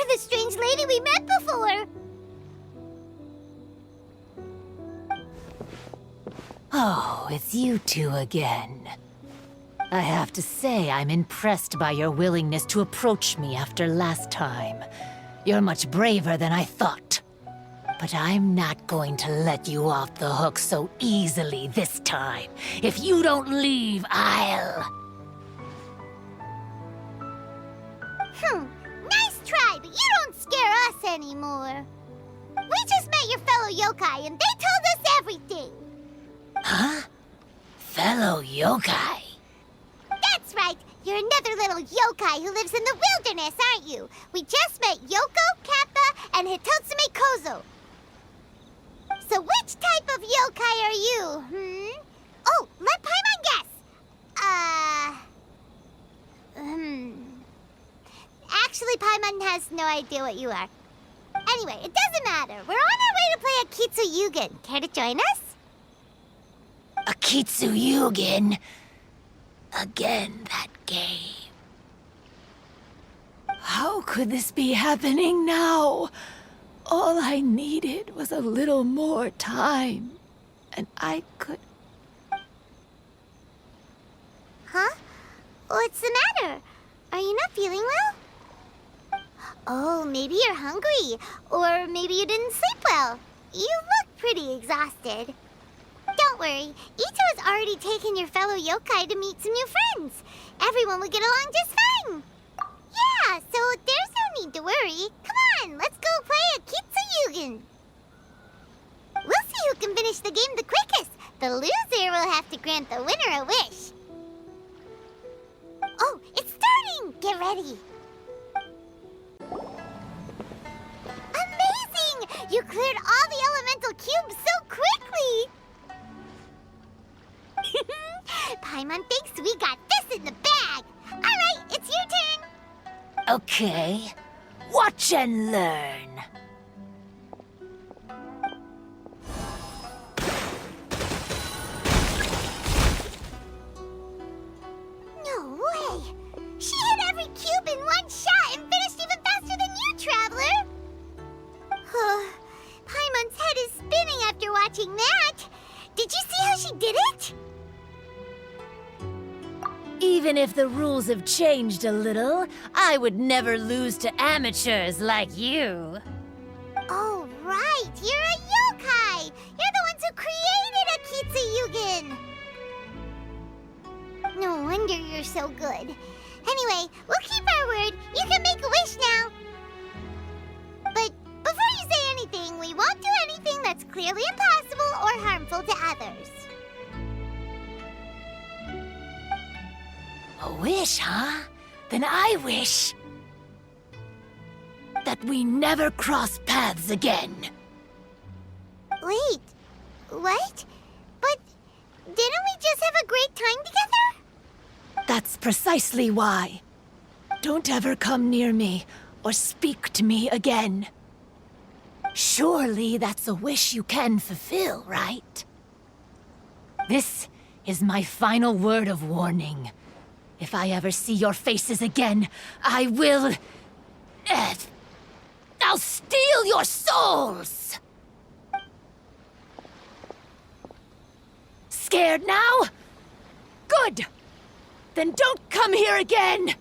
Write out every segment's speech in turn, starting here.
You're the strange lady we met before! Oh, it's you two again. I have to say, I'm impressed by your willingness to approach me after last time. You're much braver than I thought. But I'm not going to let you off the hook so easily this time. If you don't leave, I'll... Nice try, but you don't scare us anymore. We just met your fellow yokai, and they told us everything. Huh? Fellow yokai? That's right. You're another little yokai who lives in the wilderness, aren't you? We just met Yoko, Kappa, and Hitotsume Kozo. So which type of yokai are you, Oh, let Paimon guess. Actually, Paimon has no idea what you are. Anyway, it doesn't matter. We're on our way to play a Kitsuyugen. Care to join us? A Kitsuyugen? Again, that game. How could this be happening now? All I needed was a little more time, and I could... Huh? What's the matter? Are you not feeling well? Oh, maybe you're hungry. Or maybe you didn't sleep well. You look pretty exhausted. Don't worry. Ito has already taken your fellow yokai to meet some new friends. Everyone will get along just fine. Yeah, so there's no need to worry. Come on, let's go play a Kitsuyugen. We'll see who can finish the game the quickest. The loser will have to grant the winner a wish. Oh, it's starting! Get ready. Amazing! You cleared all the elemental cubes so quickly! Paimon thinks we got this in the bag. All right, it's your turn. Okay. Watch and learn. No way! She hit every cube in one shot and finished even faster than you, Traveler! Paimon's head is spinning after watching that. Did you see how she did it? Even if the rules have changed a little, I would never lose to amateurs like you. Oh, right! You're a yokai! You're the ones who created a Kitsuyugen! No wonder you're so good. Anyway, we'll keep our word. You can make a wish now. But before you say anything, we won't do anything that's clearly impossible or harmful to others. A wish, huh? Then I wish that we never cross paths again. Wait, what? But didn't we just have a great time together? That's precisely why. Don't ever come near me or speak to me again. Surely that's a wish you can fulfill, right? This is my final word of warning. If I ever see your faces again, I will... I'll steal your souls! Scared now? Good! Then don't come here again!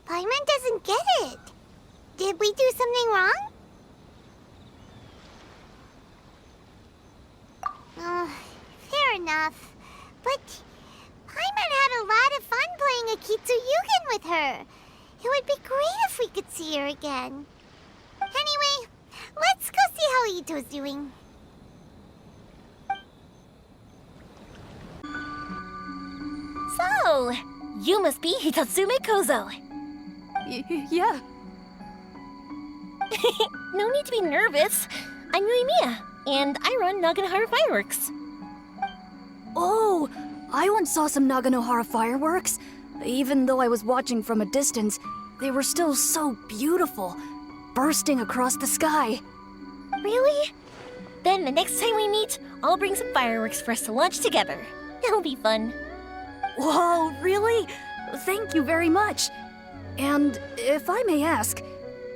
Paimon doesn't get it. Did we do something wrong? Fair enough. But Paimon had a lot of fun playing a Kitsuyugen with her. It would be great if we could see her again. Anyway, let's go see how Ito's doing. So, you must be Hitotsume Kozo. Yeah. No need to be nervous. I'm Yuimiya, and I run Naganohara Fireworks. Oh, I once saw some Naganohara fireworks. Even though I was watching from a distance, they were still so beautiful, bursting across the sky. Really? Then the next time we meet, I'll bring some fireworks for us to launch together. It'll be fun. Whoa, really? Thank you very much. And if I may ask,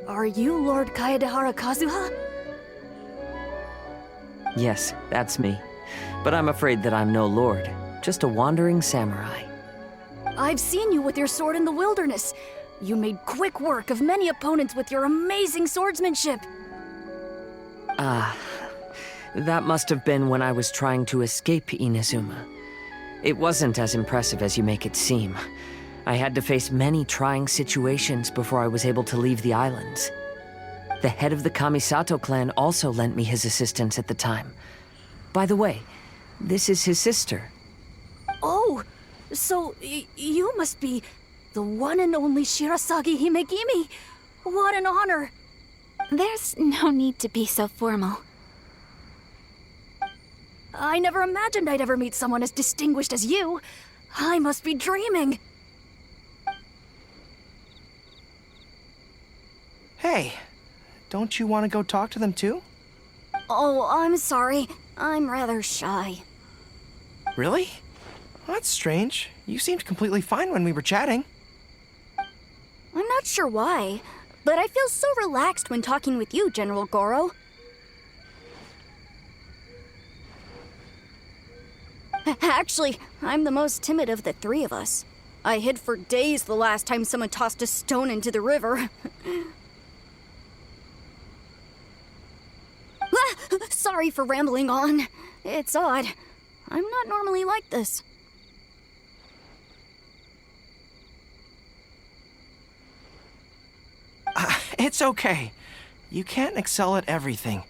are you Lord Kaedehara Kazuha? Yes, that's me. But I'm afraid that I'm no lord, just a wandering samurai. I've seen you with your sword in the wilderness. You made quick work of many opponents with your amazing swordsmanship. That must have been when I was trying to escape Inazuma. It wasn't as impressive as you make it seem. I had to face many trying situations before I was able to leave the islands. The head of the Kamisato clan also lent me his assistance at the time. By the way, this is his sister. Oh, so you must be the one and only Shirasagi Himegimi. What an honor. There's no need to be so formal. I never imagined I'd ever meet someone as distinguished as you. I must be dreaming. Hey, don't you want to go talk to them too? Oh, I'm sorry. I'm rather shy. Really? Well, that's strange. You seemed completely fine when we were chatting. I'm not sure why, but I feel so relaxed when talking with you, General Goro. Actually, I'm the most timid of the three of us. I hid for days the last time someone tossed a stone into the river. Sorry for rambling on. It's odd. I'm not normally like this. It's okay. You can't excel at everything.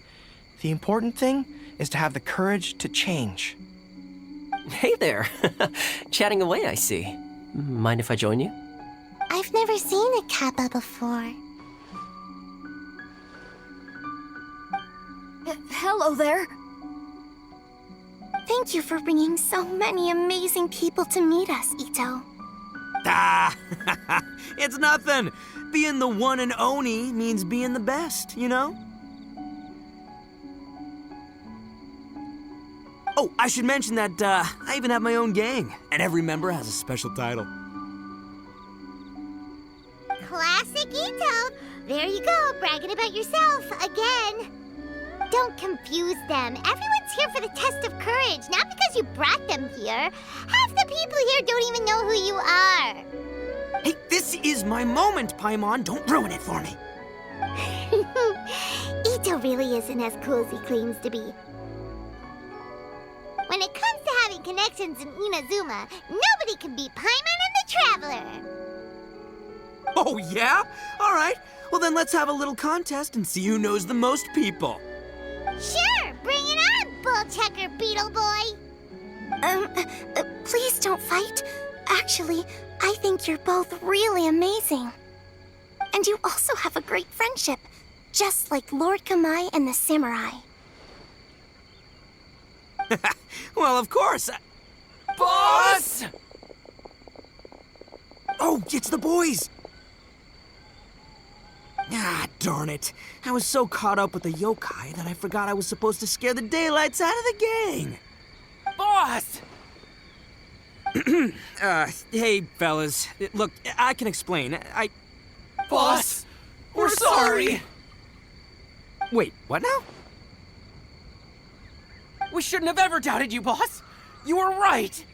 The important thing is to have the courage to change. Hey there. Chatting away, I see. Mind if I join you? I've never seen a kappa before. Hello there. Thank you for bringing so many amazing people to meet us, Ito. Ah, it's nothing. Being the one and only means being the best, you know? Oh, I should mention that I even have my own gang, and every member has a special title. Classic Ito! There you go, bragging about yourself again. Don't confuse them. Everyone's here for the test of courage, not because you brought them here. Half the people here don't even know who you are. Hey, this is my moment, Paimon. Don't ruin it for me. Ito really isn't as cool as he claims to be. When it comes to having connections in Inazuma, nobody can beat Paimon and the Traveler. Oh, yeah? All right. Well, then let's have a little contest and see who knows the most people. Sure, bring it on, bull checker beetle boy. Please don't fight. Actually, I think you're both really amazing. And you also have a great friendship, just like Lord Kamai and the samurai. Well, of course. Boss! Oh, it's the boys! Ah, darn it. I was so caught up with the yokai that I forgot I was supposed to scare the daylights out of the gang. Boss! Hey, fellas. Look, I can explain. Boss, we're sorry. Wait, what now? We shouldn't have ever doubted you, boss. You were right.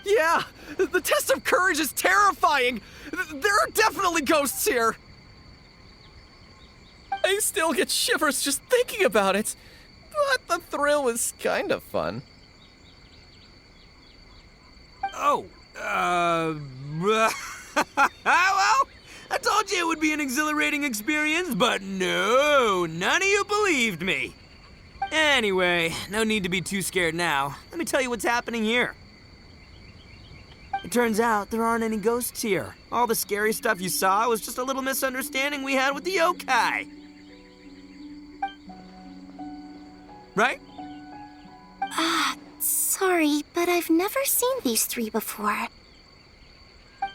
Yeah, the test of courage is terrifying. There are definitely ghosts here. I still get shivers just thinking about it. But the thrill was kind of fun. Oh, well, I told you it would be an exhilarating experience, but no, none of you believed me. Anyway, no need to be too scared now. Let me tell you what's happening here. It turns out there aren't any ghosts here. All the scary stuff you saw was just a little misunderstanding we had with the yokai. Right? Sorry, but I've never seen these three before.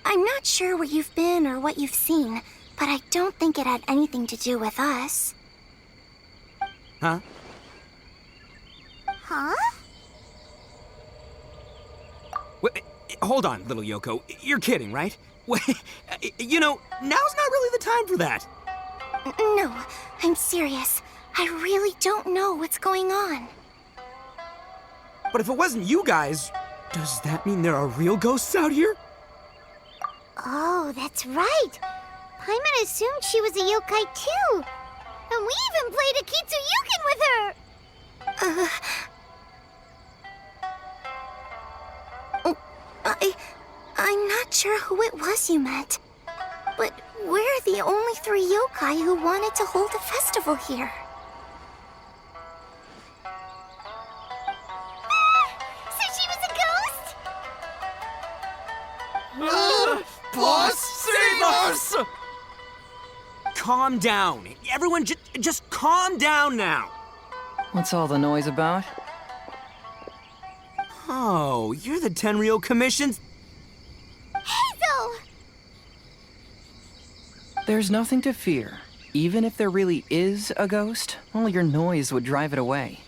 I'm not sure where you've been or what you've seen, but I don't think it had anything to do with us. Huh? Huh? Wait, hold on, little Yoko. You're kidding, right? Wait, you know, now's not really the time for that. No, I'm serious. I really don't know what's going on. But if it wasn't you guys, does that mean there are real ghosts out here? Oh, that's right. Paimon assumed she was a yokai too. And we even played a Kitsuyukin with her. I'm not sure who it was you met. But we're the only 3 yokai who wanted to hold a festival here. So she was a ghost? Boss, save us! Calm down. Everyone, just calm down now. What's all the noise about? Oh, you're the Tenryou Commission's... Hazel! There's nothing to fear. Even if there really is a ghost, only your noise would drive it away.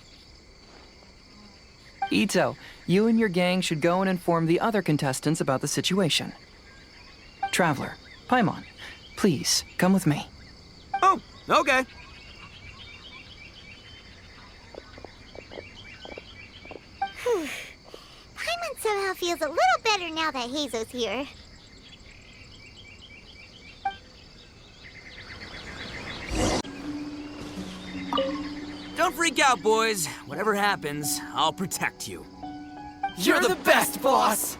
Ito, you and your gang should go and inform the other contestants about the situation. Traveler, Paimon, please, come with me. Oh, okay. Paimon somehow feels a little better now that Hazo's here. Don't freak out, boys. Whatever happens, I'll protect you. You're the best, boss!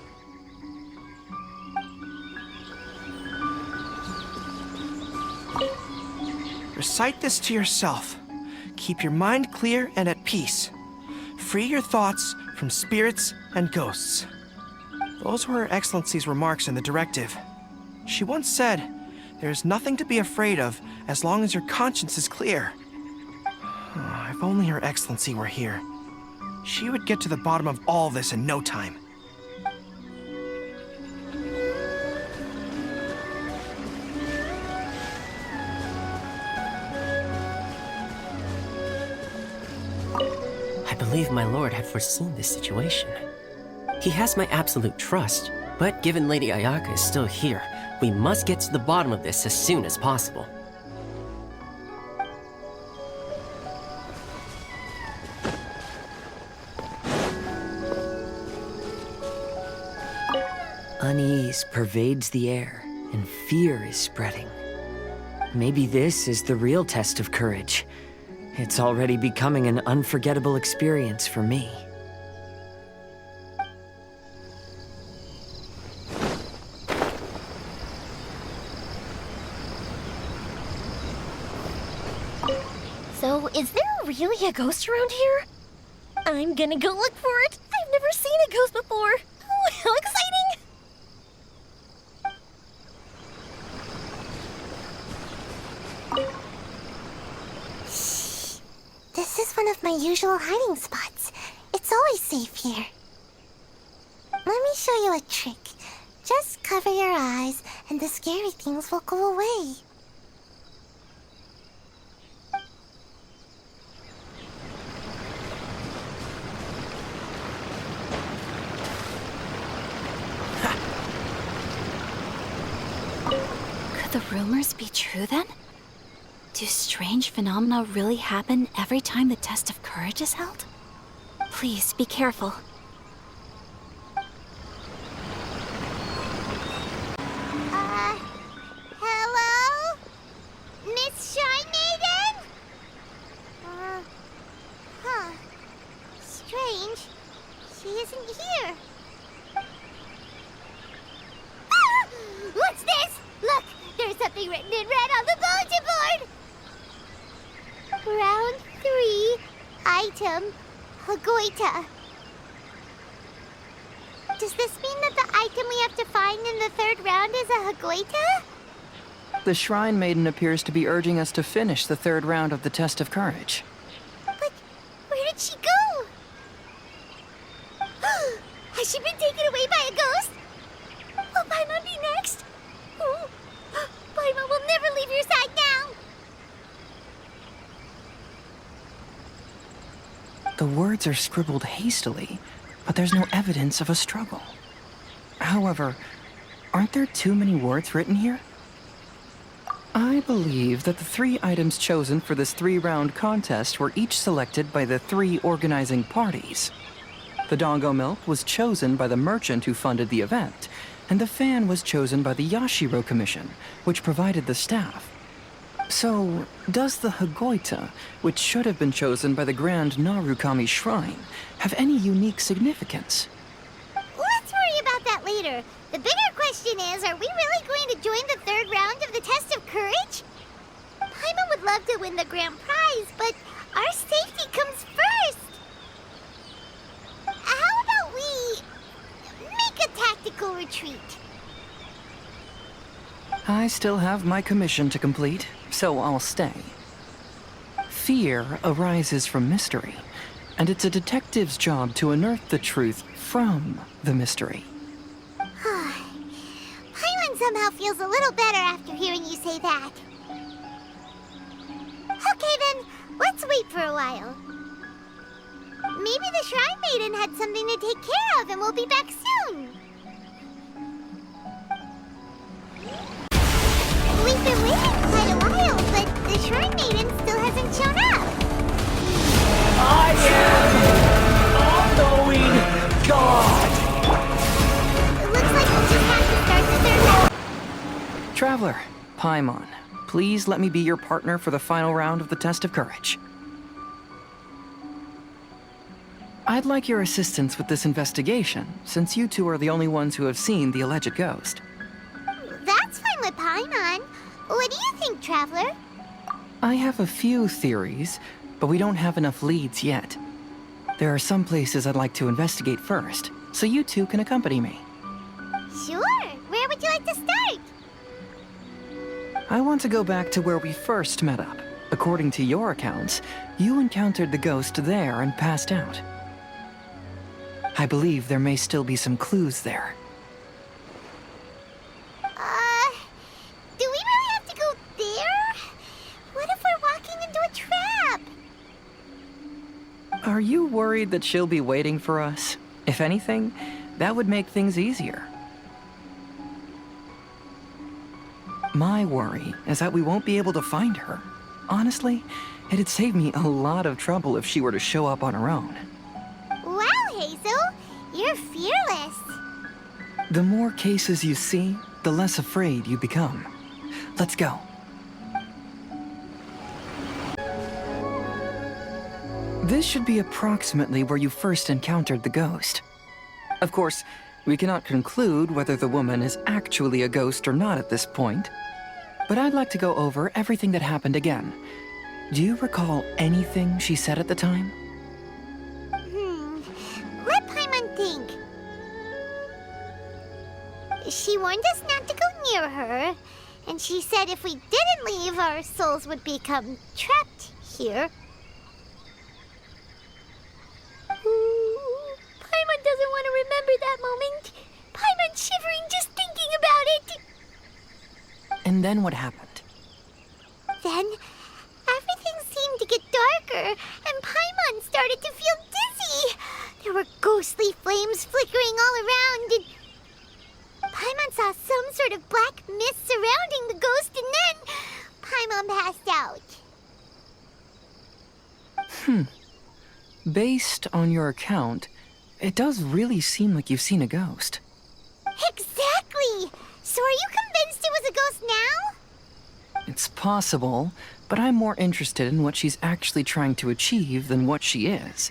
Recite this to yourself. Keep your mind clear and at peace. Free your thoughts from spirits and ghosts. Those were Her Excellency's remarks in the directive. She once said, "There is nothing to be afraid of as long as your conscience is clear." Oh, if only Her Excellency were here. She would get to the bottom of all this in no time. I believe my lord had foreseen this situation. He has my absolute trust, but given Lady Ayaka is still here, we must get to the bottom of this as soon as possible. Unease pervades the air, and fear is spreading. Maybe this is the real test of courage. It's already becoming an unforgettable experience for me. So, is there really a ghost around here? I'm gonna go look for it. I've never seen a ghost before. Oh, how exciting! This is one of my usual hiding spots. It's always safe here. Let me show you a trick. Just cover your eyes and the scary things will go away. Could the rumors be true then? Do strange phenomena really happen every time the test of courage is held? Please be careful. Hello? Miss Shy Maiden? Strange. She isn't here. Ah! What's this? Look, there's something written in red on the bulletin board. Round 3, item, Hagoita. Does this mean that the item we have to find in the 3rd round is a Hagoita? The Shrine Maiden appears to be urging us to finish the 3rd round of the test of courage. But where did she go? Has she been taken away by a ghost? Will Paimon be next? Oh, Paimon will never leave your side now. The words are scribbled hastily, but there's no evidence of a struggle. However, aren't there too many words written here? I believe that the 3 items chosen for this 3-round contest were each selected by the 3 organizing parties. The Dongo milk was chosen by the merchant who funded the event, and the fan was chosen by the Yashiro Commission, which provided the staff. So, does the Hagoita, which should have been chosen by the Grand Narukami Shrine, have any unique significance? Let's worry about that later. The bigger question is, are we really going to join the 3rd round of the Test of Courage? Paimon would love to win the grand prize, but our safety comes first. How about we make a tactical retreat? I still have my commission to complete, so I'll stay. Fear arises from mystery, and it's a detective's job to unearth the truth from the mystery. Paimon somehow feels a little better after hearing you say that. Okay then, let's wait for a while. Maybe the Shrine Maiden had something to take care of and we'll be back soon. We've been waiting quite a while, but the Shrine Maiden still hasn't shown up. I am all-knowing God! It looks like we'll just have to start the 3rd round. Traveler, Paimon, please let me be your partner for the final round of the Test of Courage. I'd like your assistance with this investigation, since you 2 are the only ones who have seen the alleged ghost. That's fine with Paimon. What do you think, Traveler? I have a few theories, but we don't have enough leads yet. There are some places I'd like to investigate first, so you 2 can accompany me. Sure. Where would you like to start? I want to go back to where we first met up. According to your accounts, you encountered the ghost there and passed out. I believe there may still be some clues there. Do we really have to go there? What if we're walking into a trap? Are you worried that she'll be waiting for us? If anything, that would make things easier. My worry is that we won't be able to find her. Honestly, it'd save me a lot of trouble if she were to show up on her own. Wow, Hazel, you're fearless. The more cases you see, the less afraid you become. Let's go. This should be approximately where you first encountered the ghost. Of course, we cannot conclude whether the woman is actually a ghost or not at this point, but I'd like to go over everything that happened again. Do you recall anything she said at the time? Let Paimon think. She warned us not to go near her, and she said if we didn't leave, our souls would become trapped here. Paimon doesn't want to remember that moment. Paimon's shivering just thinking about it. And then what happened? Then, everything seemed to get darker, and Paimon started to feel dizzy. There were ghostly flames flickering all around, and Paimon saw some sort of black mist surrounding the ghost, and then Paimon passed out. Based on your account, it does really seem like you've seen a ghost. Exactly! So are you convinced it was a ghost now? It's possible, but I'm more interested in what she's actually trying to achieve than what she is.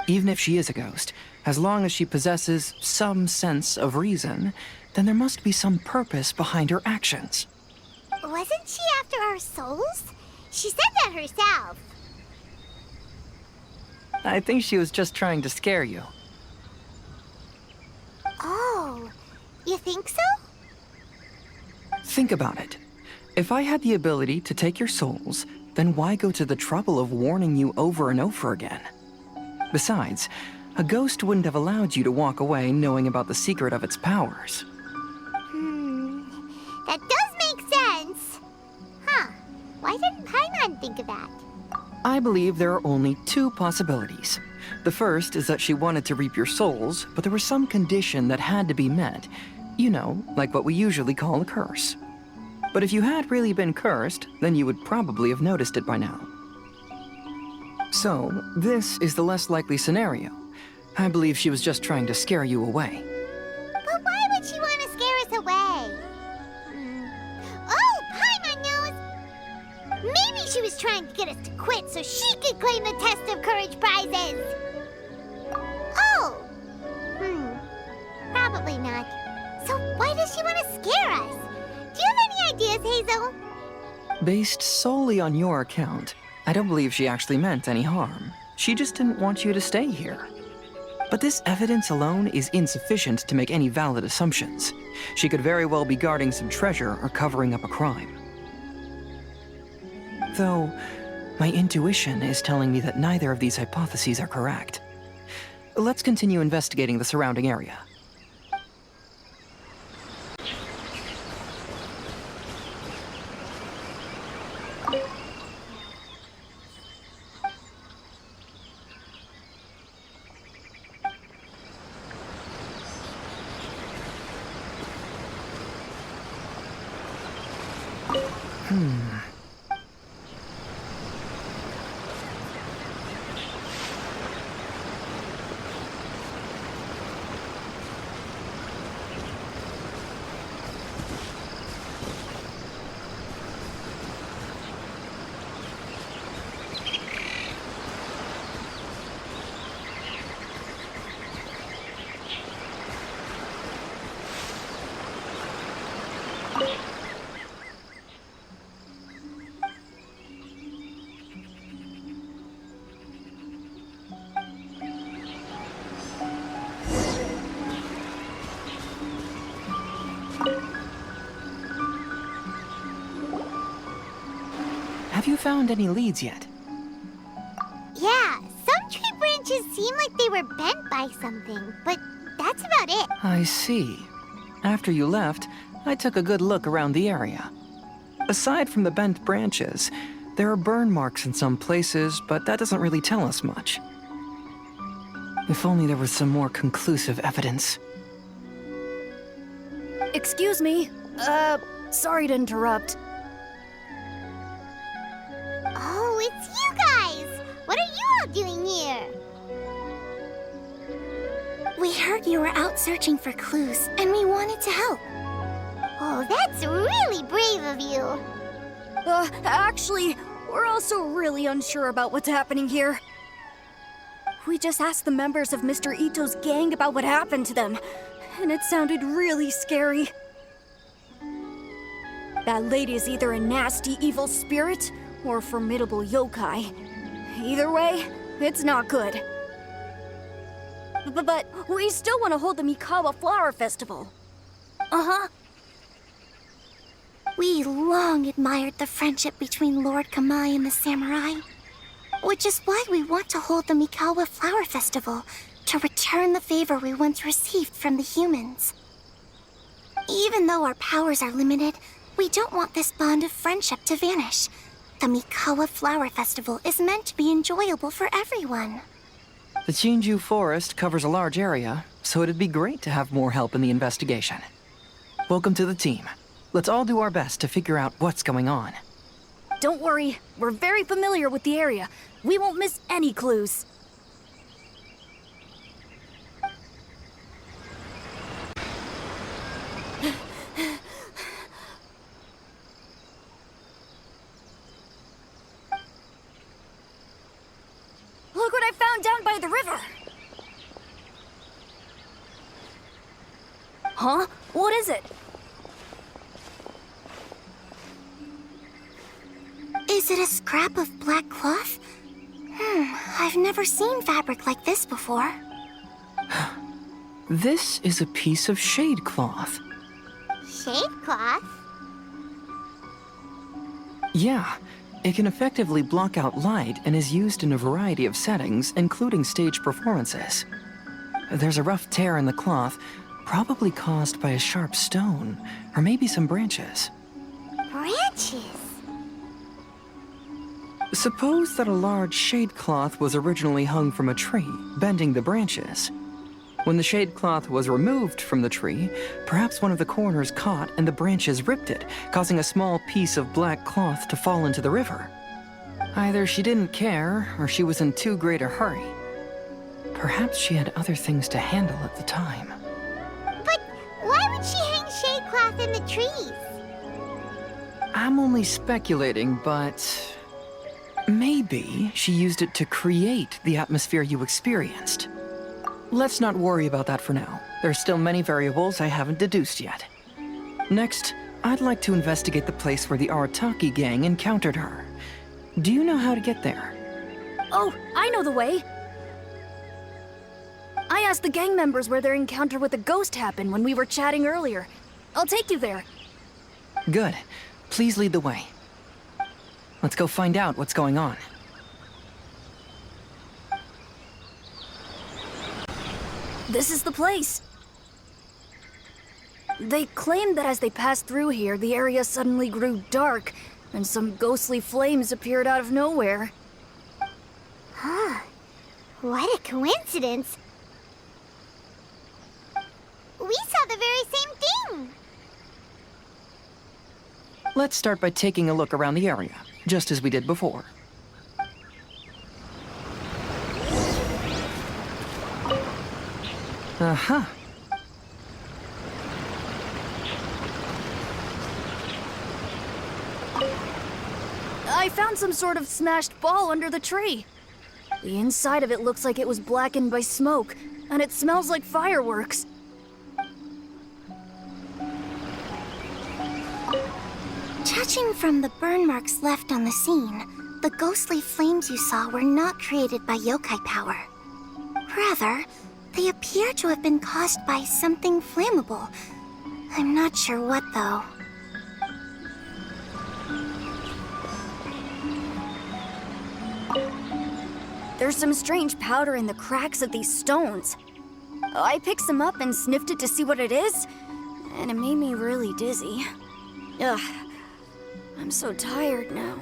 Even if she is a ghost, as long as she possesses some sense of reason, then there must be some purpose behind her actions. Wasn't she after our souls? She said that herself. I think she was just trying to scare you. Oh, you think so? Think about it. If I had the ability to take your souls, then why go to the trouble of warning you over and over again? Besides, a ghost wouldn't have allowed you to walk away knowing about the secret of its powers. That does make sense. Huh. Why didn't Paimon think of that? I believe there are only 2 possibilities. The first is that she wanted to reap your souls, but there was some condition that had to be met. You know, like what we usually call a curse. But if you had really been cursed, then you would probably have noticed it by now. So, this is the less likely scenario. I believe she was just trying to scare you away. But why would she want to scare us away? Oh, hi, my nose! Maybe she was trying to get us to quit so she could claim the Test of Courage prizes. Oh! Probably not. So why does she want to scare us? Do you have any ideas, Hazel? Based solely on your account, I don't believe she actually meant any harm. She just didn't want you to stay here. But this evidence alone is insufficient to make any valid assumptions. She could very well be guarding some treasure or covering up a crime. Though, my intuition is telling me that neither of these hypotheses are correct. Let's continue investigating the surrounding area. Have you found any leads yet? Yeah, some tree branches seem like they were bent by something, but that's about it. I see. After you left, I took a good look around the area. Aside from the bent branches, there are burn marks in some places, but that doesn't really tell us much. If only there was some more conclusive evidence. Excuse me. Sorry to interrupt. Oh, it's you guys! What are you all doing here? We heard you were out searching for clues, and we wanted to help. Oh, that's really brave of you. Actually, we're also really unsure about what's happening here. We just asked the members of Mr. Ito's gang about what happened to them, and it sounded really scary. That lady is either a nasty evil spirit or a formidable yokai. Either way, it's not good. But we still want to hold the Mikawa Flower Festival. Uh-huh. We long admired the friendship between Lord Kamai and the samurai, which is why we want to hold the Mikawa Flower Festival to return the favor we once received from the humans. Even though our powers are limited, we don't want this bond of friendship to vanish. The Mikawa Flower Festival is meant to be enjoyable for everyone. The Chinju Forest covers a large area, so it'd be great to have more help in the investigation. Welcome to the team. Let's all do our best to figure out what's going on. Don't worry, we're very familiar with the area. We won't miss any clues. Look what I found down by the river! Huh? What is it? Is it a scrap of black cloth? I've never seen fabric like this before. This is a piece of shade cloth. Shade cloth? Yeah, it can effectively block out light and is used in a variety of settings, including stage performances. There's a rough tear in the cloth, probably caused by a sharp stone, or maybe some branches. Branches? Suppose that a large shade cloth was originally hung from a tree, bending the branches. When the shade cloth was removed from the tree, perhaps one of the corners caught and the branches ripped it, causing a small piece of black cloth to fall into the river. Either she didn't care, or she was in too great a hurry. Perhaps she had other things to handle at the time. But why would she hang shade cloth in the trees? I'm only speculating, but maybe she used it to create the atmosphere you experienced. Let's not worry about that for now. There's still many variables I haven't deduced yet. Next, I'd like to investigate the place where the Arataki gang encountered her. Do you know how to get there? Oh, I know the way. I asked the gang members where their encounter with the ghost happened when we were chatting earlier. I'll take you there. Good. Please lead the way. Let's go find out what's going on. This is the place. They claimed that as they passed through here, the area suddenly grew dark, and some ghostly flames appeared out of nowhere. Huh. What a coincidence. We saw the very same thing. Let's start by taking a look around the area, just as we did before. Uh-huh. I found some sort of smashed ball under the tree. The inside of it looks like it was blackened by smoke, and it smells like fireworks. Judging from the burn marks left on the scene, the ghostly flames you saw were not created by yokai power. Rather, they appear to have been caused by something flammable. I'm not sure what, though. There's some strange powder in the cracks of these stones. I picked some up and sniffed it to see what it is, and it made me really dizzy. Ugh, I'm so tired now.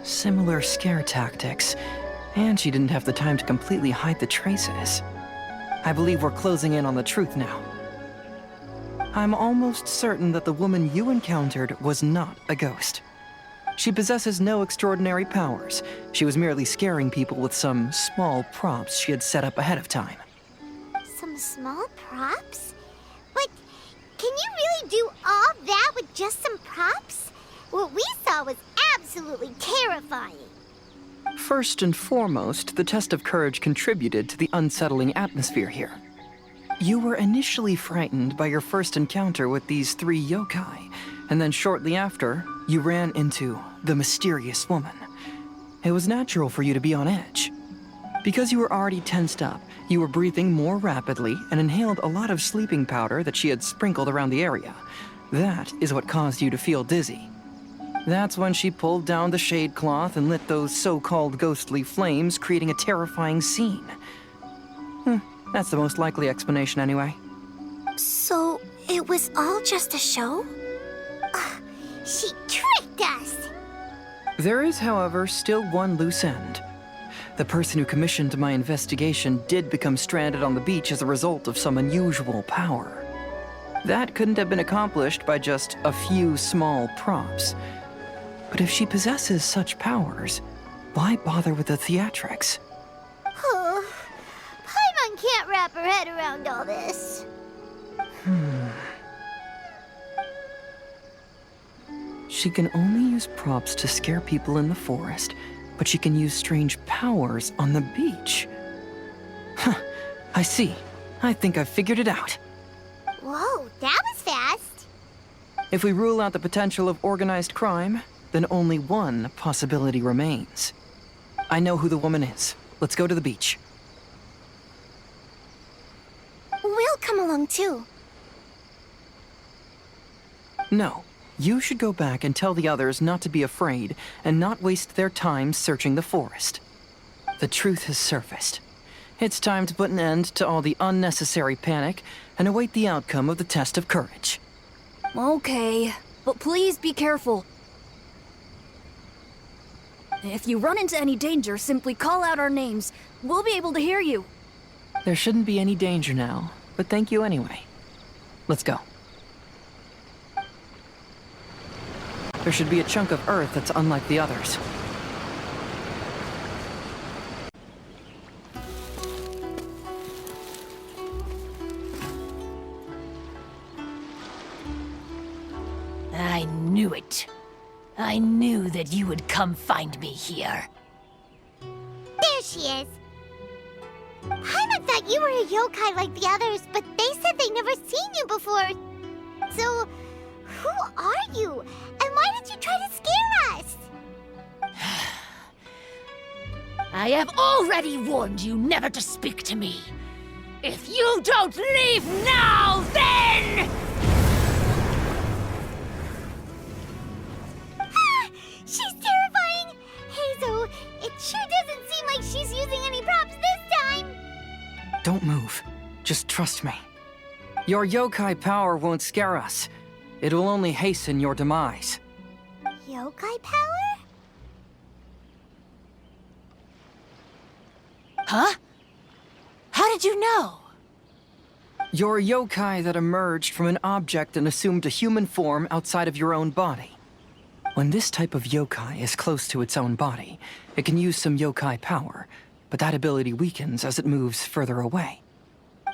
Similar scare tactics, and she didn't have the time to completely hide the traces. I believe we're closing in on the truth now. I'm almost certain that the woman you encountered was not a ghost. She possesses no extraordinary powers. She was merely scaring people with some small props she had set up ahead of time. Some small props? But can you really do all that with just some props? What we saw was absolutely terrifying. First and foremost, the test of courage contributed to the unsettling atmosphere here. You were initially frightened by your first encounter with these three yokai, and then shortly after, you ran into the mysterious woman. It was natural for you to be on edge. Because you were already tensed up, you were breathing more rapidly and inhaled a lot of sleeping powder that she had sprinkled around the area. That is what caused you to feel dizzy. That's when she pulled down the shade cloth and lit those so-called ghostly flames, creating a terrifying scene. That's the most likely explanation anyway. So, it was all just a show? She tricked us! There is, however, still one loose end. The person who commissioned my investigation did become stranded on the beach as a result of some unusual power. That couldn't have been accomplished by just a few small props. But if she possesses such powers, why bother with the theatrics? Paimon can't wrap her head around all this. She can only use props to scare people in the forest, but she can use strange powers on the beach. I see. I think I've figured it out. Whoa, that was fast. If we rule out the potential of organized crime, then only one possibility remains. I know who the woman is. Let's go to the beach. We'll come along too. No. You should go back and tell the others not to be afraid and not waste their time searching the forest. The truth has surfaced. It's time to put an end to all the unnecessary panic and await the outcome of the test of courage. Okay, but please be careful. If you run into any danger, simply call out our names. We'll be able to hear you. There shouldn't be any danger now, but thank you anyway. Let's go. There should be a chunk of Earth that's unlike the others. I knew it. I knew that you would come find me here. There she is. Paimon thought you were a yokai like the others, but they said they'd never seen you before. So, who are you? And why did you try to scare us? I have already warned you never to speak to me. If you don't leave now, then... She's terrifying! Hazel, it sure doesn't seem like she's using any props this time! Don't move. Just trust me. Your yokai power won't scare us. It will only hasten your demise. Yokai power? Huh? How did you know? You're a yokai that emerged from an object and assumed a human form outside of your own body. When this type of yokai is close to its own body, it can use some yokai power, but that ability weakens as it moves further away.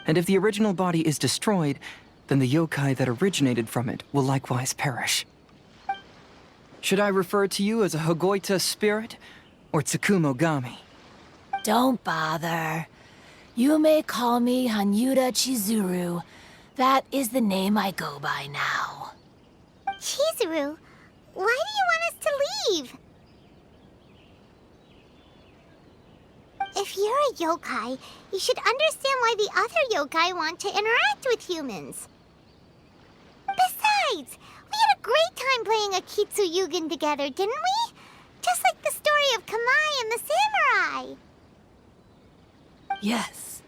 And if the original body is destroyed, then the yokai that originated from it will likewise perish. Should I refer to you as a Hagoita spirit or Tsukumo Gami? Don't bother. You may call me Hanyuda Chizuru. That is the name I go by now. Chizuru, why do you want us to leave? If you're a yokai, you should understand why the other yokai want to interact with humans. Besides, we had a great time playing Akitsu Yugen together, didn't we? Just like the story of Kamai and the samurai. Yes,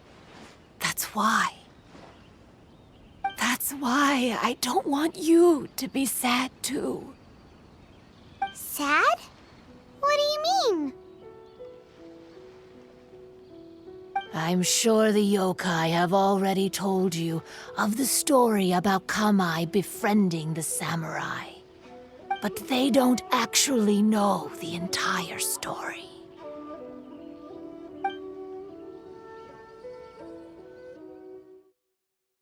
that's why. That's why I don't want you to be sad too. Sad? What do you mean? I'm sure the yokai have already told you of the story about Kamai befriending the samurai. But they don't actually know the entire story.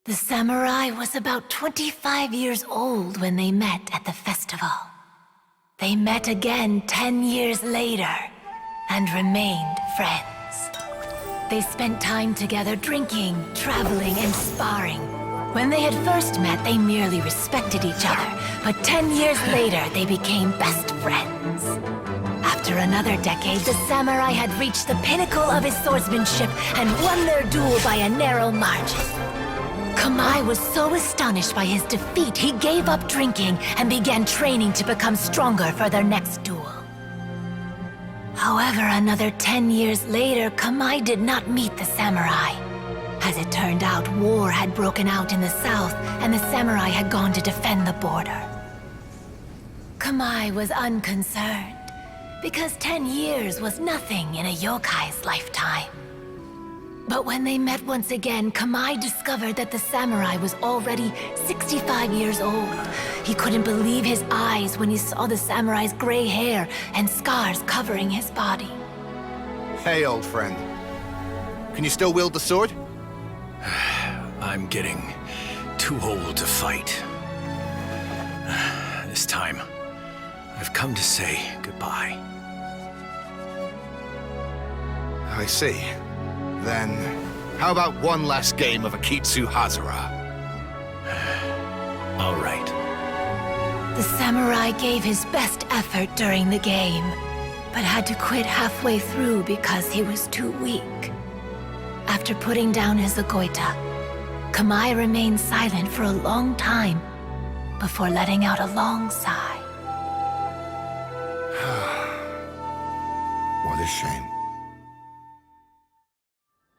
The samurai was about 25 years old when they met at the festival. They met again 10 years later and remained friends. They spent time together drinking, traveling, and sparring. When they had first met, they merely respected each other, but 10 years later, they became best friends. After another decade, the samurai had reached the pinnacle of his swordsmanship and won their duel by a narrow margin. Kamai was so astonished by his defeat, he gave up drinking and began training to become stronger for their next duel. However, another 10 years later, Kamai did not meet the samurai. As it turned out, war had broken out in the south, and the samurai had gone to defend the border. Kamai was unconcerned, because 10 years was nothing in a yokai's lifetime. But when they met once again, Kamai discovered that the samurai was already 65 years old. He couldn't believe his eyes when he saw the samurai's gray hair and scars covering his body. Hey, old friend. Can you still wield the sword? I'm getting too old to fight. This time, I've come to say goodbye. I see. Then, how about one last game of Akitsu Hazara? All right. The samurai gave his best effort during the game, but had to quit halfway through because he was too weak. After putting down his Agoita, Kamai remained silent for a long time before letting out a long sigh. What a shame.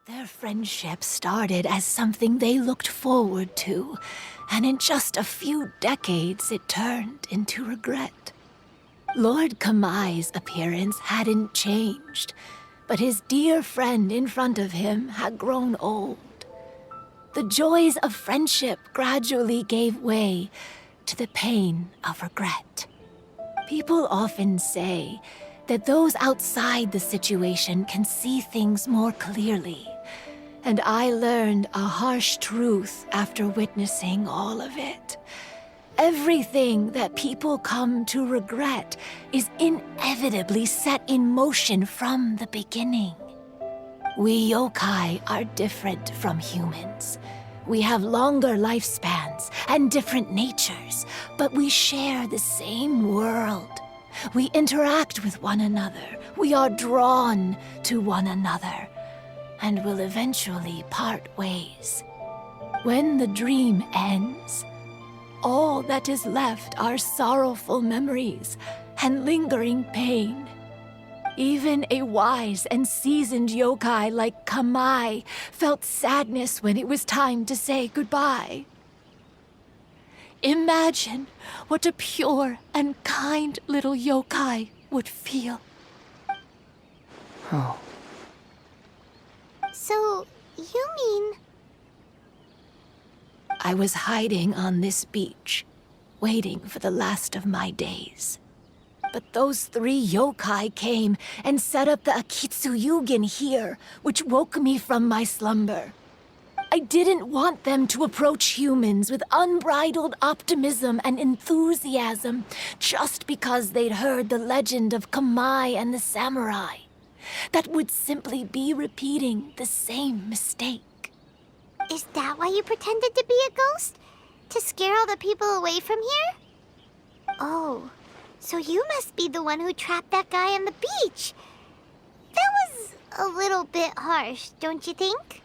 There Their friendship started as something they looked forward to, and in just a few decades it turned into regret. Lord Kamai's appearance hadn't changed, but his dear friend in front of him had grown old. The joys of friendship gradually gave way to the pain of regret. People often say that those outside the situation can see things more clearly, and I learned a harsh truth after witnessing all of it. Everything that people come to regret is inevitably set in motion from the beginning. We yokai are different from humans. We have longer lifespans and different natures, but we share the same world. We interact with one another. We are drawn to one another, and will eventually part ways. When the dream ends, all that is left are sorrowful memories and lingering pain. Even a wise and seasoned yokai like Kamai felt sadness when it was time to say goodbye. Imagine what a pure and kind little yokai would feel. Oh. So, you mean... I was hiding on this beach, waiting for the last of my days. But those 3 yokai came and set up the Akitsu Yugen here, which woke me from my slumber. I didn't want them to approach humans with unbridled optimism and enthusiasm just because they'd heard the legend of Kamai and the samurai. That would simply be repeating the same mistake. Is that why you pretended to be a ghost? To scare all the people away from here? Oh, so you must be the one who trapped that guy on the beach. That was a little bit harsh, don't you think?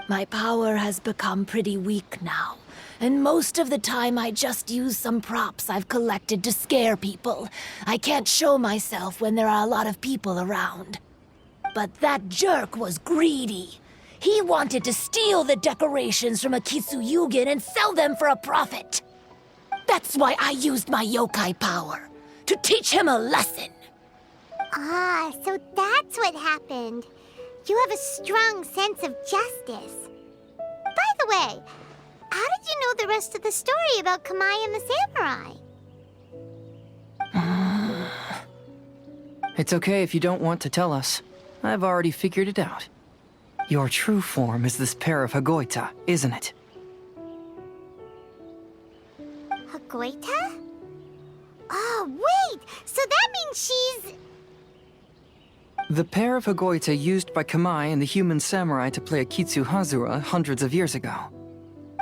My power has become pretty weak now, and most of the time I just use some props I've collected to scare people. I can't show myself when there are a lot of people around. But that jerk was greedy. He wanted to steal the decorations from Akitsu Yugen and sell them for a profit. That's why I used my yokai power, to teach him a lesson. Ah, so that's what happened. You have a strong sense of justice. By the way, how did you know the rest of the story about Kamai and the samurai? It's okay if you don't want to tell us. I've already figured it out. Your true form is this pair of Hagoita, isn't it? Hagoita? Oh, wait! So that means she's... The pair of Hagoita used by Kamai and the human samurai to play Akitsu Hazura hundreds of years ago.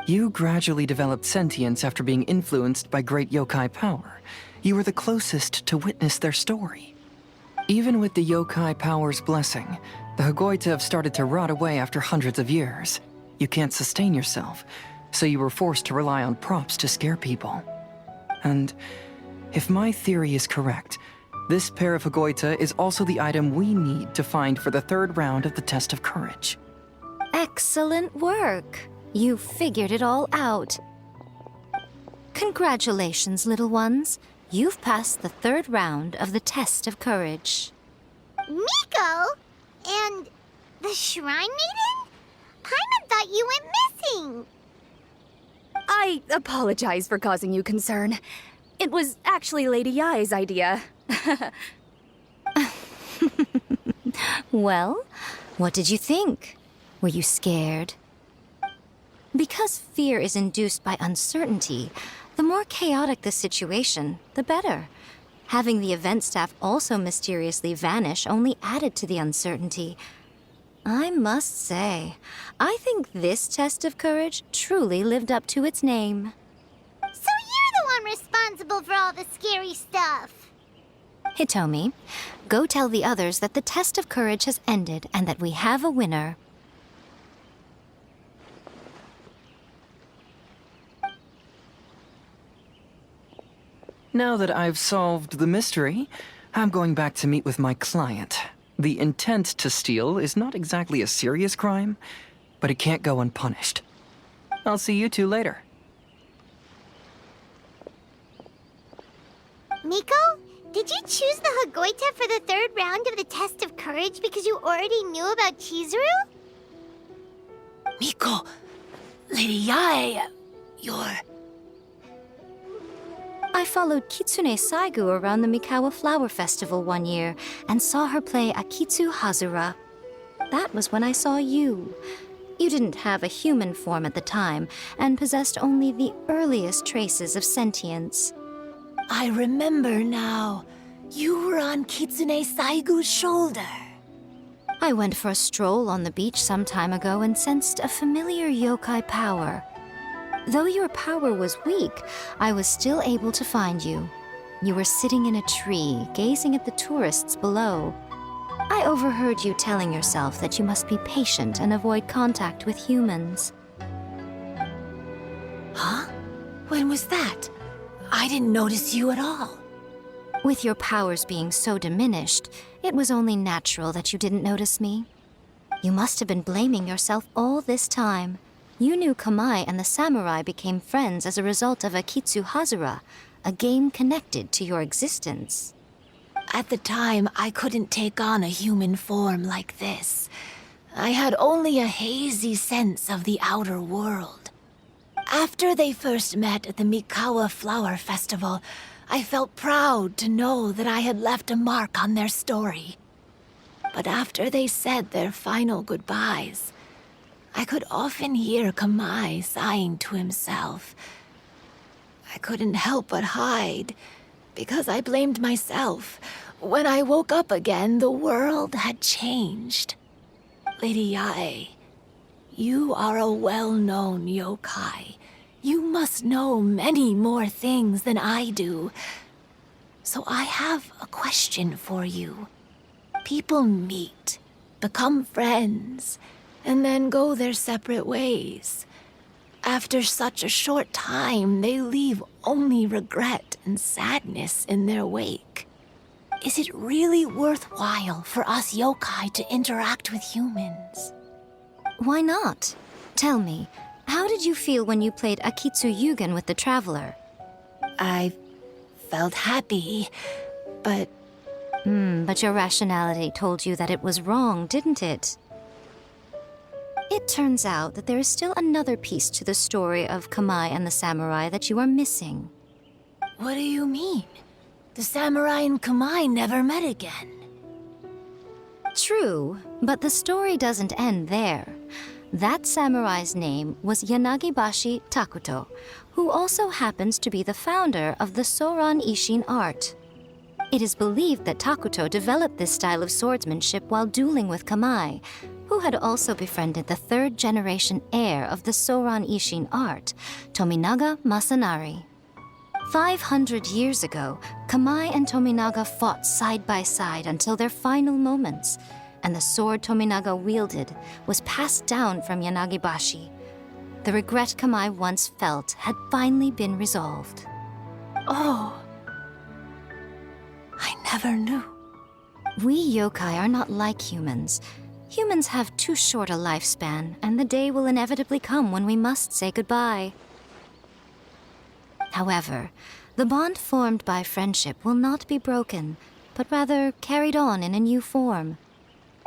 You gradually developed sentience after being influenced by great yokai power. You were the closest to witness their story. Even with the yokai power's blessing, the Hagoita have started to rot away after hundreds of years. You can't sustain yourself, so you were forced to rely on props to scare people. And if my theory is correct, this pair of Hagoita is also the item we need to find for the 3rd round of the test of courage. Excellent work. You figured it all out. Congratulations, little ones. You've passed the 3rd round of the test of courage. Miko? And the Shrine Maiden? Paimon thought you went missing. I apologize for causing you concern. It was actually Lady Yai's idea. Well, what did you think? Were you scared? Because fear is induced by uncertainty, the more chaotic the situation, the better. Having the event staff also mysteriously vanish only added to the uncertainty. I must say, I think this test of courage truly lived up to its name. So you're the one responsible for all the scary stuff. Hitomi, go tell the others that the test of courage has ended and that we have a winner. Now that I've solved the mystery, I'm going back to meet with my client. The intent to steal is not exactly a serious crime, but it can't go unpunished. I'll see you two later. Miko, did you choose the Hagoita for the third round of the test of courage because you already knew about Chizuru? Miko, Lady Yae, you're... I followed Kitsune Saigu around the Mikawa Flower Festival one year and saw her play Akitsu Hazura. That was when I saw you. You didn't have a human form at the time and possessed only the earliest traces of sentience. I remember now. You were on Kitsune Saigu's shoulder. I went for a stroll on the beach some time ago and sensed a familiar yokai power. Though your power was weak, I was still able to find you. You were sitting in a tree, gazing at the tourists below. I overheard you telling yourself that you must be patient and avoid contact with humans. Huh? When was that? I didn't notice you at all. With your powers being so diminished, it was only natural that you didn't notice me. You must have been blaming yourself all this time. You knew Kamai and the samurai became friends as a result of Akitsu Hazura, a game connected to your existence. At the time, I couldn't take on a human form like this. I had only a hazy sense of the outer world. After they first met at the Mikawa Flower Festival, I felt proud to know that I had left a mark on their story. But after they said their final goodbyes, I could often hear Kamai sighing to himself. I couldn't help but hide, because I blamed myself. When I woke up again, the world had changed. Lady Yae, you are a well-known yokai. You must know many more things than I do. So I have a question for you. People meet, become friends, and then go their separate ways. After such a short time, they leave only regret and sadness in their wake. Is it really worthwhile for us yokai to interact with humans? Why not? Tell me, how did you feel when you played Akitsu Yugen with the Traveler? I felt happy, but... But your rationality told you that it was wrong, didn't it? It turns out that there is still another piece to the story of Kamai and the samurai that you are missing. What do you mean? The samurai and Kamai never met again. True, but the story doesn't end there. That samurai's name was Yanagibashi Takuto, who also happens to be the founder of the Soran Ishin art. It is believed that Takuto developed this style of swordsmanship while dueling with Kamai, who had also befriended the third-generation heir of the Soran Ishin art, Tominaga Masanari. 500 years ago, Kamai and Tominaga fought side by side until their final moments, and the sword Tominaga wielded was passed down from Yanagibashi. The regret Kamai once felt had finally been resolved. Oh, I never knew. We yokai are not like humans. Humans have too short a lifespan, and the day will inevitably come when we must say goodbye. However, the bond formed by friendship will not be broken, but rather carried on in a new form.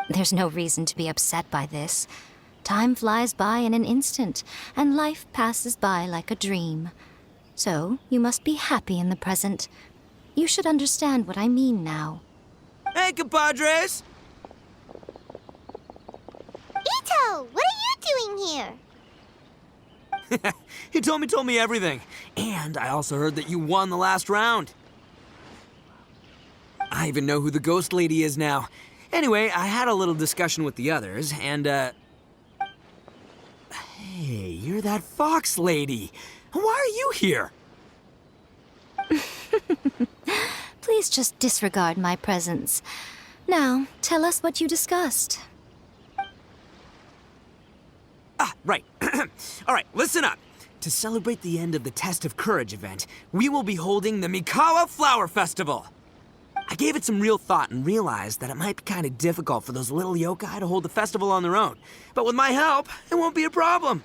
There's no reason to be upset by this. Time flies by in an instant, and life passes by like a dream. So, you must be happy in the present. You should understand what I mean now. Hey, compadres! Ito, what are you doing here? Hitomi told me everything. And I also heard that you won the last round. I even know who the ghost lady is now. Anyway, I had a little discussion with the others, and, Hey, you're that fox lady. Why are you here? Please just disregard my presence. Now, tell us what you discussed. Ah, right. All right, listen up. To celebrate the end of the Test of Courage event, we will be holding the Mikawa Flower Festival. I gave it some real thought and realized that it might be kind of difficult for those little yokai to hold the festival on their own. But with my help, it won't be a problem.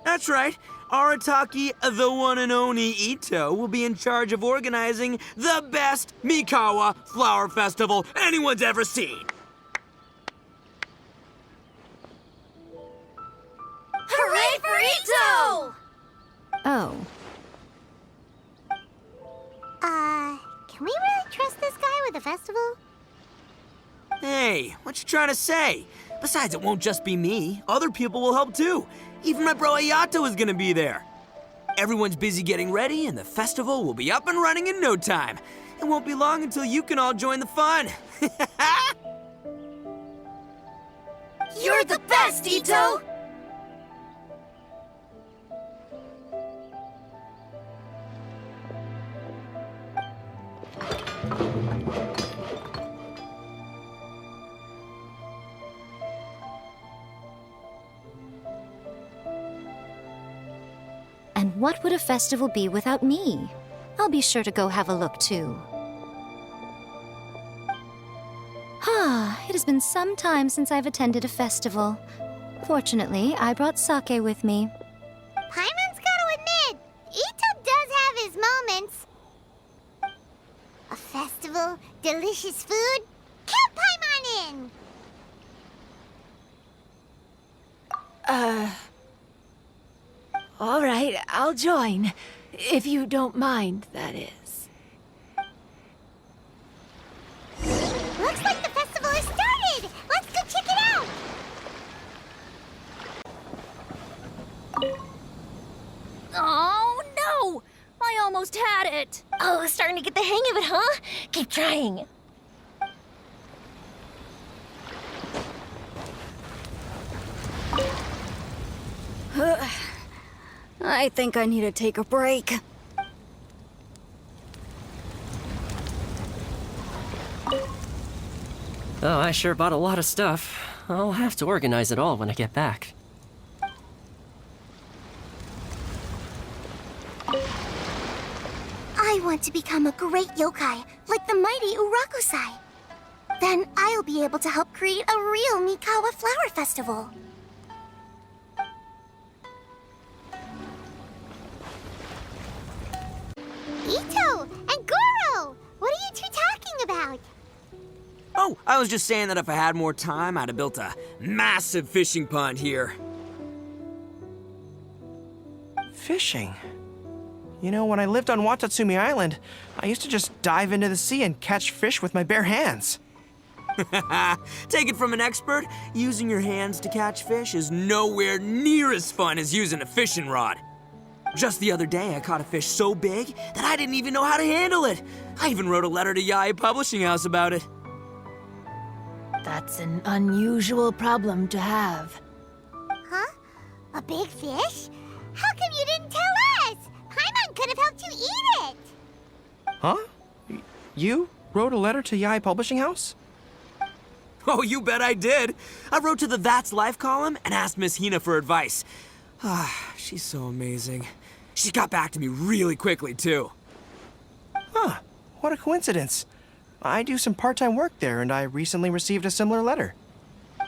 That's right. Arataki, the one and only Ito, will be in charge of organizing the best Mikawa Flower Festival anyone's ever seen. Hooray for Ito! Oh. Can we really trust this guy with the festival? Hey, what you trying to say? Besides, it won't just be me. Other people will help too. Even my bro Ayato is gonna be there. Everyone's busy getting ready, and the festival will be up and running in no time. It won't be long until you can all join the fun. You're the best, Ito! And what would a festival be without me? I'll be sure to go have a look too. It has been some time since I've attended a festival. Fortunately, I brought sake with me. Paimon's gotta admit, Ito does have his moments. A festival, delicious food, count Paimon in! All right, I'll join. If you don't mind, that is. Looks like the festival has started! Let's go check it out! Oh, no! I almost had it! Oh, starting to get the hang of it, huh? Keep trying. I think I need to take a break. Oh, I sure bought a lot of stuff. I'll have to organize it all when I get back. I want to become a great yokai, like the mighty Urakusai. Then I'll be able to help create a real Mikawa Flower Festival. Ito and Goro! What are you two talking about? Oh, I was just saying that if I had more time, I'd have built a massive fishing pond here. Fishing? You know, when I lived on Watatsumi Island, I used to just dive into the sea and catch fish with my bare hands. Take it from an expert, using your hands to catch fish is nowhere near as fun as using a fishing rod. Just the other day, I caught a fish so big that I didn't even know how to handle it. I even wrote a letter to Yae Publishing House about it. That's an unusual problem to have. Huh? A big fish? How come you didn't tell us? Paimon could have helped you eat it. Huh? You wrote a letter to Yae Publishing House? Oh, you bet I did. I wrote to the That's Life column and asked Miss Hina for advice. She's so amazing. She got back to me really quickly, too. Huh, what a coincidence. I do some part-time work there, and I recently received a similar letter.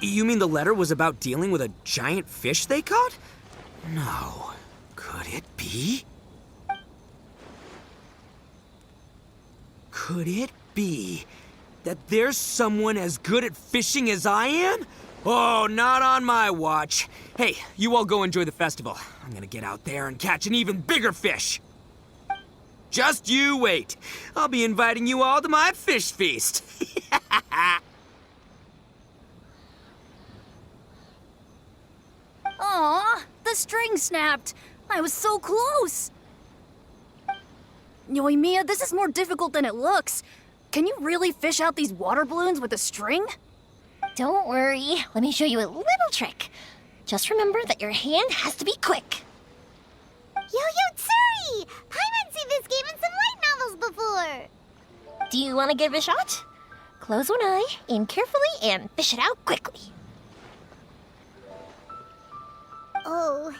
You mean the letter was about dealing with a giant fish they caught? No. Could it be? Could it be that there's someone as good at fishing as I am? Oh, not on my watch. Hey, you all go enjoy the festival. I'm gonna get out there and catch an even bigger fish. Just you wait. I'll be inviting you all to my fish feast. Aw, the string snapped. I was so close. Yoimiya, this is more difficult than it looks. Can you really fish out these water balloons with a string? Don't worry. Let me show you a little trick. Just remember that your hand has to be quick. Yo-Yo Tsuri! Paimon's seen this game in some light novels before. Do you want to give it a shot? Close one eye, aim carefully, and fish it out quickly. Oh,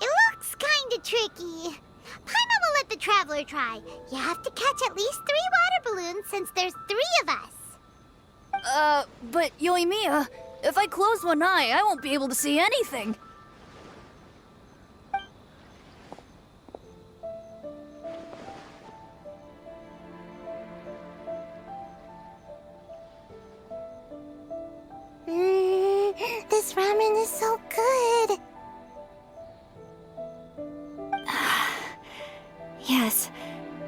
it looks kinda tricky. Paimon will let the traveler try. You have to catch at least 3 water balloons balloons since there's 3 of us. But Yoimiya, if I close one eye, I won't be able to see anything. This ramen is so good. Yes,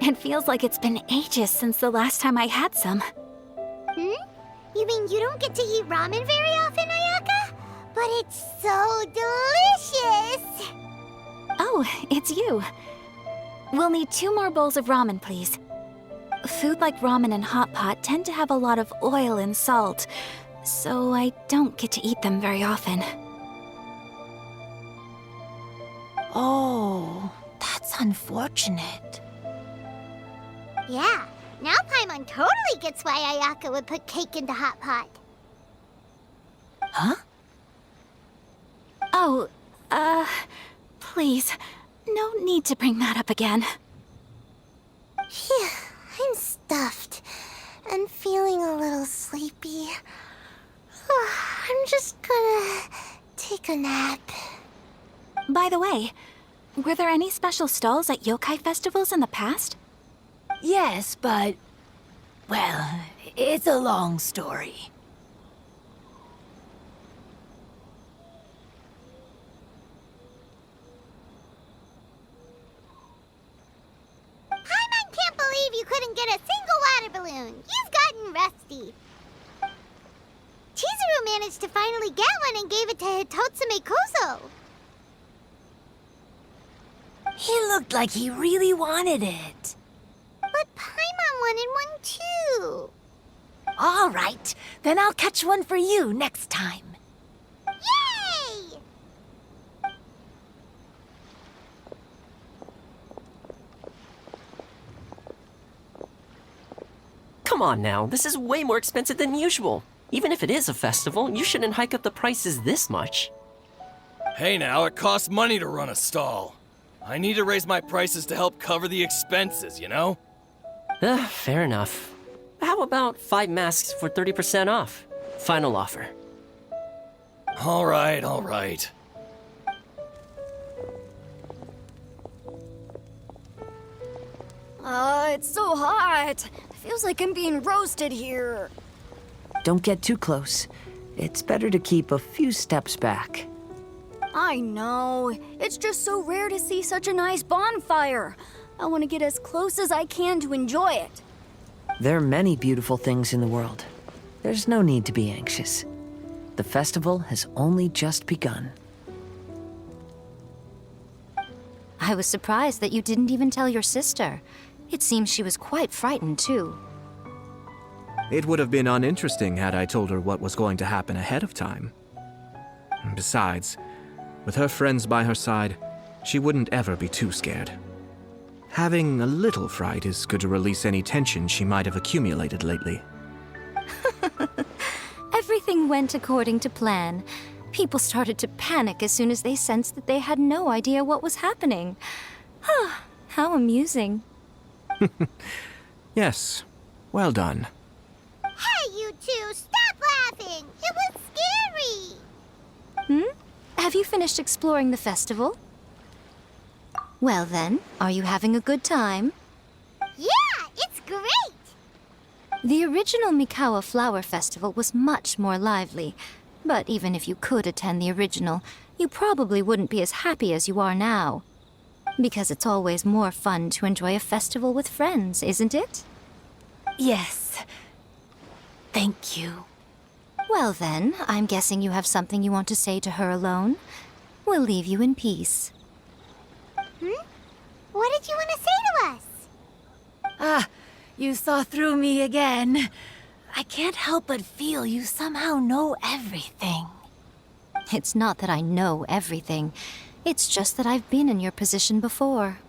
it feels like it's been ages since the last time I had some. You mean you don't get to eat ramen very often, Ayaka? But it's so delicious! Oh, it's you. We'll need 2 more bowls of ramen, please. Food like ramen and hot pot tend to have a lot of oil and salt, so I don't get to eat them very often. Oh, that's unfortunate. Yeah, now Paimon totally gets why Ayaka would put cake into hot pot. Huh? Oh, please, no need to bring that up again. Phew, I'm stuffed and feeling a little sleepy. I'm just gonna take a nap. By the way, were there any special stalls at yokai festivals in the past? Yes, but... well, it's a long story. Paimon can't believe you couldn't get a single water balloon. You've gotten rusty. Chizuru managed to finally get one and gave it to Hitotsume Kozo. He looked like he really wanted it. But Paimon wanted one too. All right, then I'll catch one for you next time. Yay! Come on now, this is way more expensive than usual. Even if it is a festival, you shouldn't hike up the prices this much. Hey now, it costs money to run a stall. I need to raise my prices to help cover the expenses, you know? Fair enough. How about 5 masks for 30% off? Final offer. All right, all right. It's so hot. Feels like I'm being roasted here. Don't get too close. It's better to keep a few steps back. I know. It's just so rare to see such a nice bonfire. I want to get as close as I can to enjoy it. There are many beautiful things in the world. There's no need to be anxious. The festival has only just begun. I was surprised that you didn't even tell your sister. It seems she was quite frightened, too. It would have been uninteresting had I told her what was going to happen ahead of time. Besides, with her friends by her side, she wouldn't ever be too scared. Having a little fright is good to release any tension she might have accumulated lately. Everything went according to plan. People started to panic as soon as they sensed that they had no idea what was happening. How amusing. Yes, well done. Hey, you two, stop laughing! It was scary! Have you finished exploring the festival? Well then, are you having a good time? Yeah, it's great! The original Mikawa Flower Festival was much more lively, but even if you could attend the original, you probably wouldn't be as happy as you are now. Because it's always more fun to enjoy a festival with friends, isn't it? Yes. Thank you. Well then, I'm guessing you have something you want to say to her alone. We'll leave you in peace. What did you want to say to us? Ah, you saw through me again. I can't help but feel you somehow know everything. It's not that I know everything. It's just that I've been in your position before.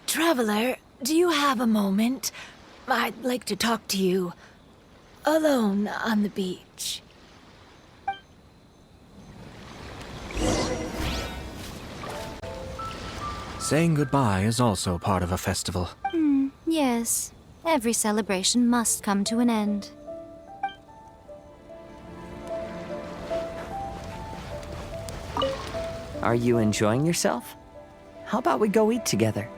Traveler, do you have a moment? I'd like to talk to you. Alone on the beach. Saying goodbye is also part of a festival. Yes. Every celebration must come to an end. Are you enjoying yourself? How about we go eat together?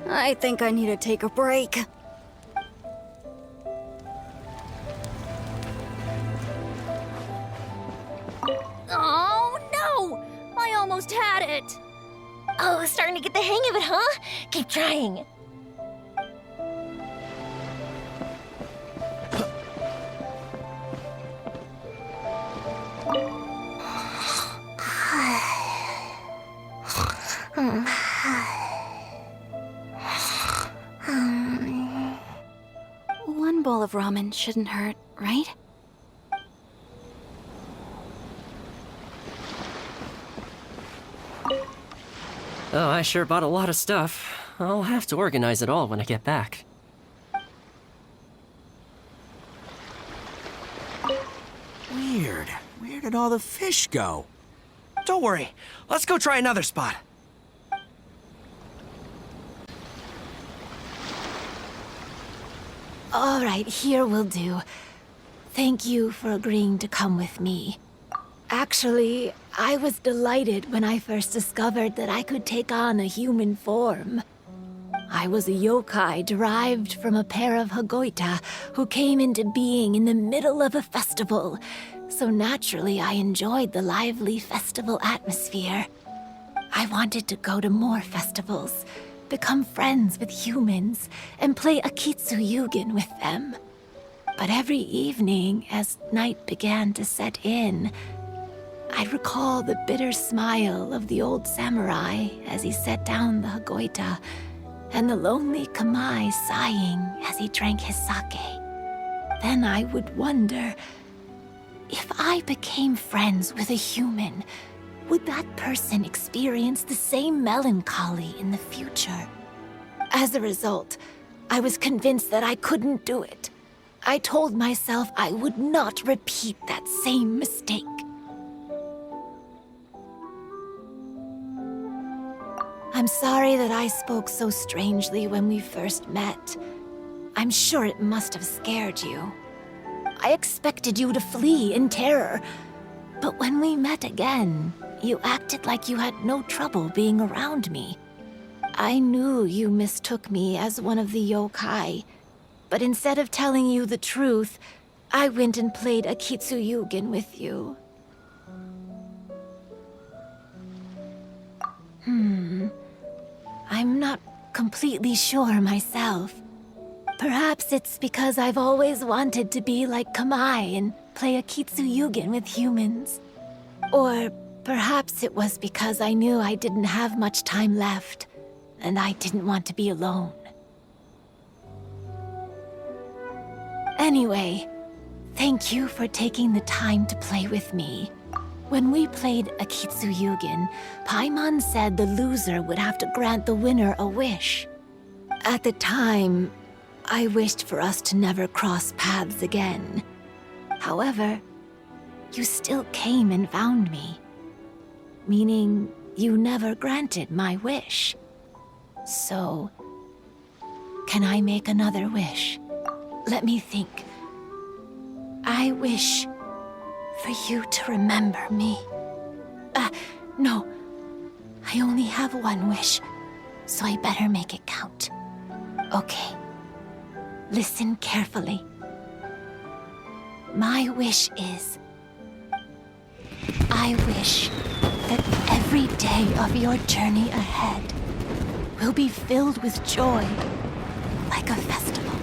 I think I need to take a break. Oh, no! I almost had it! Oh, starting to get the hang of it, huh? Keep trying. One bowl of ramen shouldn't hurt, right? Oh, I sure bought a lot of stuff. I'll have to organize it all when I get back. Weird. Where did all the fish go? Don't worry. Let's go try another spot. All right, here will do. Thank you for agreeing to come with me. Actually, I was delighted when I first discovered that I could take on a human form. I was a yokai derived from a pair of Hagoita who came into being in the middle of a festival, so naturally I enjoyed the lively festival atmosphere. I wanted to go to more festivals, become friends with humans, and play Akitsu Yugen with them. But every evening, as night began to set in, I'd recall the bitter smile of the old samurai as he set down the Hagoita, and the lonely Kamai sighing as he drank his sake. Then I would wonder, if I became friends with a human, would that person experience the same melancholy in the future? As a result, I was convinced that I couldn't do it. I told myself I would not repeat that same mistake. I'm sorry that I spoke so strangely when we first met. I'm sure it must have scared you. I expected you to flee in terror, but when we met again, you acted like you had no trouble being around me. I knew you mistook me as one of the yokai, but instead of telling you the truth, I went and played Akitsu Yugen with you. I'm not completely sure myself. Perhaps it's because I've always wanted to be like Kamai and play Akitsu Yugen with humans. Or perhaps it was because I knew I didn't have much time left, and I didn't want to be alone. Anyway, thank you for taking the time to play with me. When we played Akitsu Yugen, Paimon said the loser would have to grant the winner a wish. At the time, I wished for us to never cross paths again. However, you still came and found me, meaning you never granted my wish. So, can I make another wish? Let me think. I wish for you to remember me. No. I only have one wish, so I better make it count. Okay. Listen carefully. My wish is, I wish that every day of your journey ahead will be filled with joy, like a festival.